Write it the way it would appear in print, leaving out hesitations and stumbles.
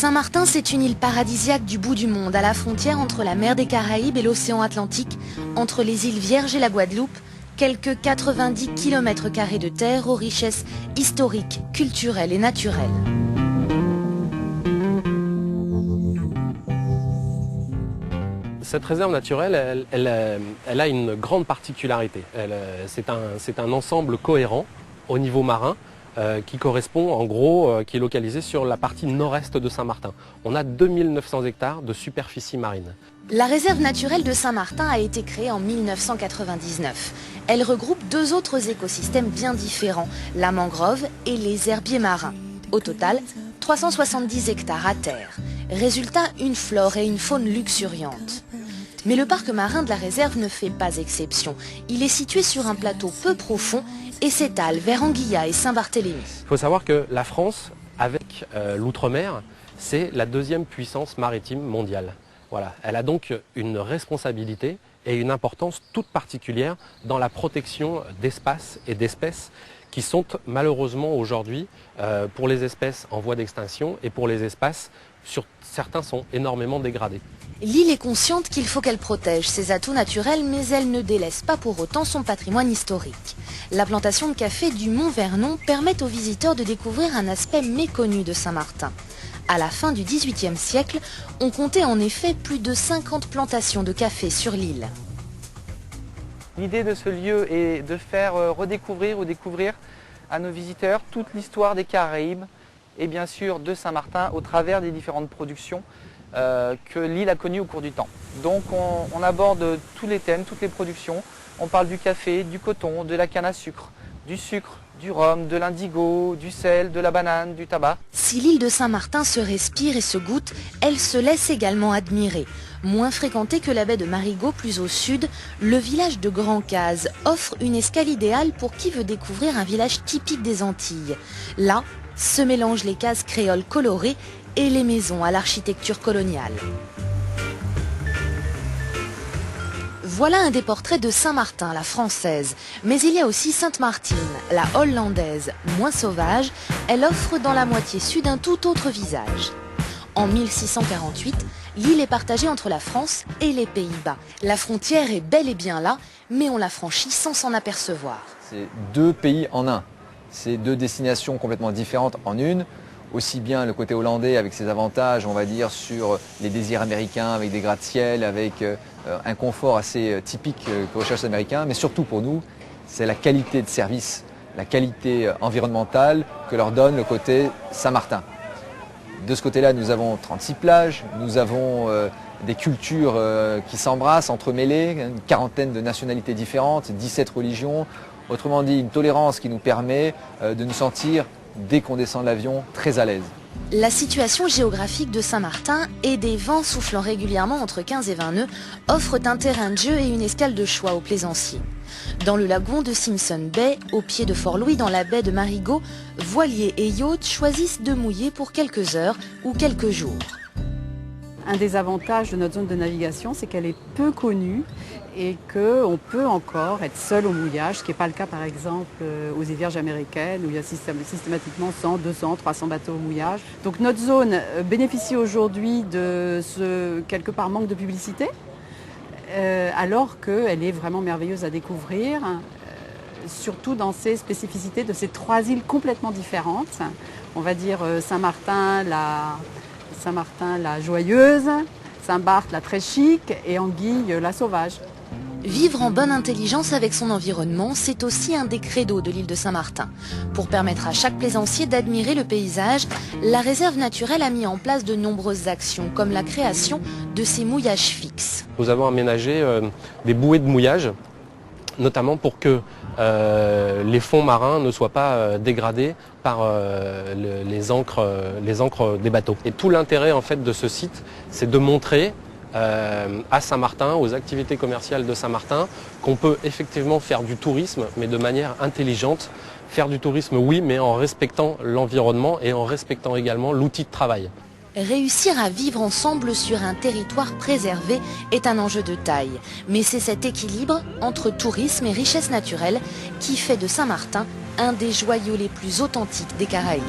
Saint-Martin, c'est une île paradisiaque du bout du monde, à la frontière entre la mer des Caraïbes et l'océan Atlantique, entre les îles Vierges et la Guadeloupe, quelques 90 km² de terre aux richesses historiques, culturelles et naturelles. Cette réserve naturelle, elle a une grande particularité. C'est un ensemble cohérent au niveau marin qui correspond en gros, qui est localisé sur la partie nord-est de Saint-Martin. On a 2900 hectares de superficie marine. La réserve naturelle de Saint-Martin a été créée en 1999. Elle regroupe deux autres écosystèmes bien différents, la mangrove et les herbiers marins. Au total, 370 hectares à terre. Résultat, une flore et une faune luxuriantes. Mais le parc marin de la réserve ne fait pas exception. Il est situé sur un plateau peu profond et s'étale vers Anguilla et Saint-Barthélemy. Il faut savoir que la France, avec l'outre-mer, c'est la deuxième puissance maritime mondiale. Voilà. Elle a donc une responsabilité et une importance toute particulière dans la protection d'espaces et d'espèces qui sont malheureusement aujourd'hui, pour les espèces en voie d'extinction et pour les espaces, certains sont énormément dégradés. L'île est consciente qu'il faut qu'elle protège ses atouts naturels, mais elle ne délaisse pas pour autant son patrimoine historique. La plantation de café du Mont Vernon permet aux visiteurs de découvrir un aspect méconnu de Saint-Martin. À la fin du XVIIIe siècle, on comptait en effet plus de 50 plantations de café sur l'île. L'idée de ce lieu est de faire redécouvrir ou découvrir à nos visiteurs toute l'histoire des Caraïbes et bien sûr de Saint-Martin au travers des différentes productions que l'île a connues au cours du temps. Donc on aborde tous les thèmes, toutes les productions. On parle du café, du coton, de la canne à sucre, du rhum, de l'indigo, du sel, de la banane, du tabac. Si l'île de Saint-Martin se respire et se goûte, elle se laisse également admirer. Moins fréquenté que la baie de Marigot plus au sud, le village de Grand-Case offre une escale idéale pour qui veut découvrir un village typique des Antilles. Là, se mélangent les cases créoles colorées et les maisons à l'architecture coloniale. Voilà un des portraits de Saint-Martin, la française. Mais il y a aussi Sainte-Martine, la hollandaise, moins sauvage. Elle offre dans la moitié sud un tout autre visage. En 1648, l'île est partagée entre la France et les Pays-Bas. La frontière est bel et bien là, mais on la franchit sans s'en apercevoir. C'est deux pays en un. C'est deux destinations complètement différentes en une. Aussi bien le côté hollandais avec ses avantages, on va dire, sur les désirs américains, avec des gratte-ciel, avec un confort assez typique que recherchent les Américains. Mais surtout pour nous, c'est la qualité de service, la qualité environnementale que leur donne le côté Saint-Martin. De ce côté-là, nous avons 36 plages, nous avons des cultures qui s'embrassent, entremêlées, une quarantaine de nationalités différentes, 17 religions. Autrement dit, une tolérance qui nous permet de nous sentir, dès qu'on descend de l'avion, très à l'aise. La situation géographique de Saint-Martin et des vents soufflant régulièrement entre 15 et 20 nœuds offrent un terrain de jeu et une escale de choix aux plaisanciers. Dans le lagon de Simpson Bay, au pied de Fort-Louis, dans la baie de Marigot, voiliers et yachts choisissent de mouiller pour quelques heures ou quelques jours. Un des avantages de notre zone de navigation, c'est qu'elle est peu connue et qu'on peut encore être seul au mouillage, ce qui n'est pas le cas par exemple aux îles Vierges américaines où il y a systématiquement 100, 200, 300 bateaux au mouillage. Donc notre zone bénéficie aujourd'hui de ce quelque part manque de publicité, alors qu'elle est vraiment merveilleuse à découvrir, surtout dans ses spécificités de ces trois îles complètement différentes. On va dire Saint-Martin, la joyeuse, Saint-Barth, la très chic, et Anguille, la sauvage. Vivre en bonne intelligence avec son environnement, c'est aussi un des credos de l'île de Saint-Martin. Pour permettre à chaque plaisancier d'admirer le paysage, la réserve naturelle a mis en place de nombreuses actions, comme la création de ces mouillages fixes. Nous avons aménagé des bouées de mouillage, notamment pour que les fonds marins ne soient pas dégradés par les ancres des bateaux. Et tout l'intérêt en fait de ce site, c'est de montrer à Saint-Martin, aux activités commerciales de Saint-Martin, qu'on peut effectivement faire du tourisme, mais de manière intelligente. Faire du tourisme, oui, mais en respectant l'environnement et en respectant également l'outil de travail. Réussir à vivre ensemble sur un territoire préservé est un enjeu de taille. Mais c'est cet équilibre entre tourisme et richesse naturelle qui fait de Saint-Martin un des joyaux les plus authentiques des Caraïbes.